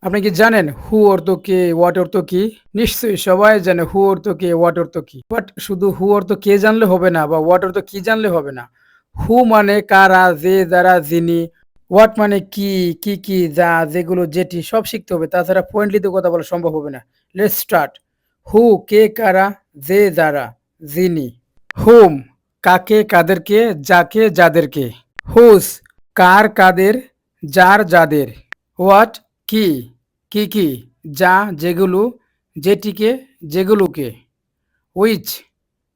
আপনি কি জানেন হু অর্থ কে, হোয়াট অর্থ কি? নিশ্চয়ই সবাই জানে হু অর্থ কে, হোয়াট অর্থ কি। বাট শুধু হু অর্থ কে জানলে হবে না বা হোয়াট অর্থ কি জানলে হবে না। হু মানে কারা, যে, যারা, যিনি। হোয়াট মানে কি, কি, যা, যেগুলো, যেটি সব শিখতে হবে। তাছাড়া পয়েন্টলিতে কথা বলা সম্ভব হবে না। Let's start. হু কে, কারা, যে, যারা, যিনি। হুম কাকে, কাদেরকে, যাকে, যাদেরকে। হুজ কার, কাদের, যার, যাদের। হোয়াট কি, কি, যা, যেগুলো, যেটিকে, যেগুলোকে। হুইচ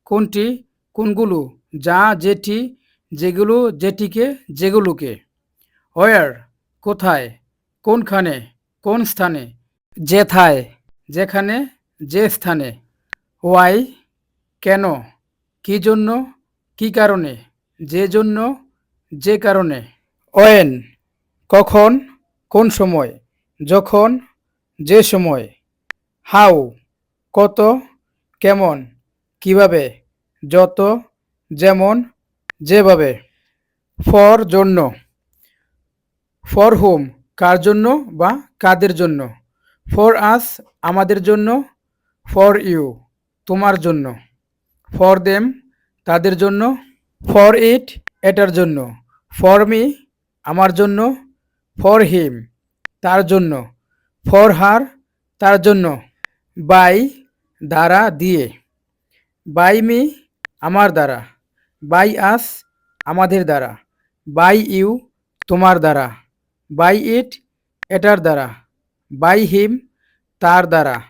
কোনটি, কোনগুলো, যা, যেটি, যেগুলো, যেটিকে, যেগুলোকে। হোয়ার কোথায়, কোনখানে, কোন স্থানে। যেথায় যেখানে, যে স্থানে। হোয়াই কেন, কি জন্য, কি কারণে, যে জন্য, যে কারণে। ওয়েন কখন, কোন সময়, যখন, যে সময়। হাউ কত, কেমন, কিভাবে, যত, যেমন, যেভাবে। ফর জন্য। ফর হোম কার জন্য বা কাদের জন্য। ফর আস আমাদের জন্য। ফর ইউ তোমার জন্য। ফর দেম তাদের জন্য। ফর ইট এটার জন্য। ফর মি আমার জন্য। ফর হিম তার জন্য। ফর হার তার জন্য। বাই দ্বারা দিয়ে। বাই মি আমার দ্বারা। বাই আস আমাদের দ্বারা। বাই ইউ তোমার দ্বারা। বাই ইট এটার দ্বারা। বাই হিম তার দ্বারা।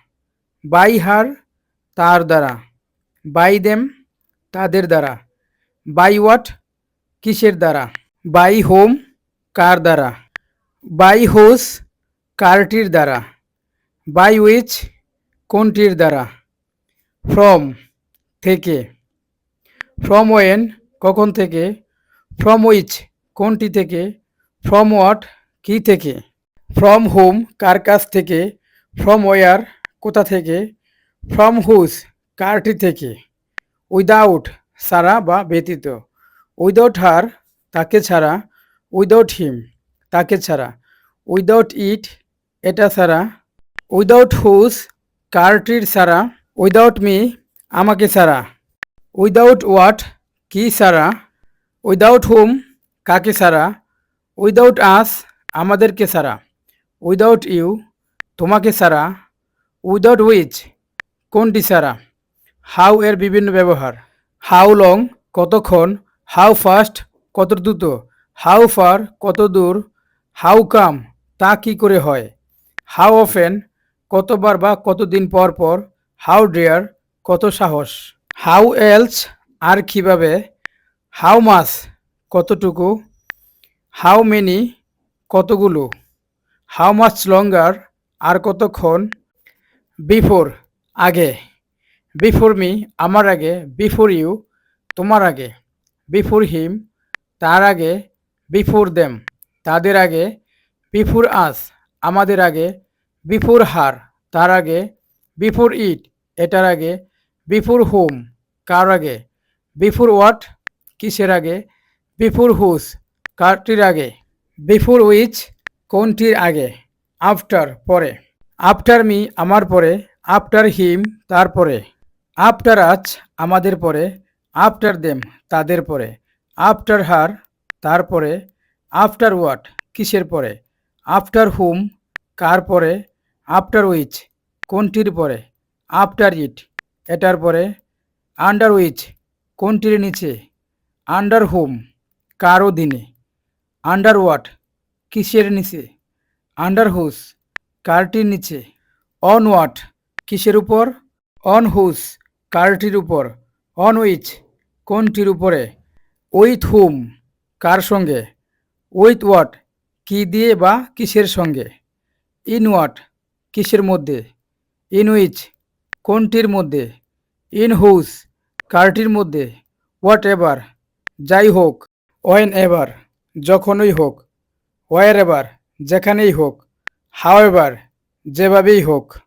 বাই হার তার দ্বারা। বাই দেম তাদের দ্বারা। বাই হোয়াট কিসের দ্বারা। বাই হোম কার দ্বারা। বাই হোস কারটির দ্বারা। বাই উইচ কোনটির দ্বারা। ফ্রম থেকে। ফ্রম ওয়েন কখন থেকে। ফ্রম উইচ কোনটি থেকে। ফ্রম হোয়াট কি থেকে। ফ্রম হোম কার কাছ থেকে। ফ্রম ওয়ার কোথা থেকে। ফ্রম হুজ কারটি থেকে। উইদাউট ছাড়া বা ব্যতীত। উইদাউট হার তাকে ছাড়া। উইদাউট হিম তাকে ছাড়া। উইদাউট ইট এটা ছাড়া। উইদাউট হুজ কারটির ছাড়া। উইদাউট মি আমাকে ছাড়া। উইদাউট হোয়াট কি ছাড়া। উইদাউট হুম কাকে ছাড়া। উইদাউট আস আমাদেরকে ছাড়া। উইদাউট ইউ তোমাকে ছাড়া। উইদাউট উইচ কোনটি ছাড়া। হাউ এর বিভিন্ন ব্যবহার। হাউ লং কতক্ষণ। হাউ ফাস্ট কত দ্রুত। হাউ ফার কত দূর। হাউ কাম তা কি করে হয়। হাউ অফেন কতবার বা কতদিন পর পর। হাউ ডেয়ার কত সাহস। হাউ এলস আর কিভাবে। হাউ মাস কতটুকু। হাউ মেনি কতগুলো। হাউ মাচ লঙ্গার আর কতক্ষণ। বিফোর আগে। বিফোর মি আমার আগে। বিফোর ইউ তোমার আগে। বিফোর হিম তার আগে। বিফোর দেম তাদের আগে। বিফোর আস আমাদের আগে। বিফোর হার তার আগে। বিফোর ইট এটার আগে। বিফোর হোম কার আগে। বিফোর হোয়াট কিসের আগে। বিফোর হুজ কারটির আগে। বিফোর উইচ কোনটির আগে। আফটার পরে। আফটার মি আমার পরে। আফটার হিম তারপরে। আফটার আজ আমাদের পরে। আফটার দেম তাদের পরে। আফটার হার তারপরে। আফটার হোয়াট কিসের পরে। আফটার হুম কার পরে। আফটার উইচ কোনটির পরে। আফটার ইট এটার পরে। আন্ডার উইচ কোনটির নিচে। আন্ডার হুম কার অধীনে। আন্ডার হোয়াট কিসের নিচে। আন্ডার হুস কারটির নিচে। অন হোয়াট কিসের উপর। অন হুস কারটির উপর। অন উইচ কোনটির উপরে। উইথ হুম কার সঙ্গে। উইথ হোয়াট কি দিয়ে বা কিসের সঙ্গে। ইন হোয়াট কিসের মধ্যে। ইন উইচ কোনটির মধ্যে। ইন হুজ কারটির মধ্যে। হোয়াট এভার যাই হোক। ওয়েন এভার যখনই হোক। হোয়ার এভার যেখানেই হোক। হাউ এভার যেভাবেই হোক।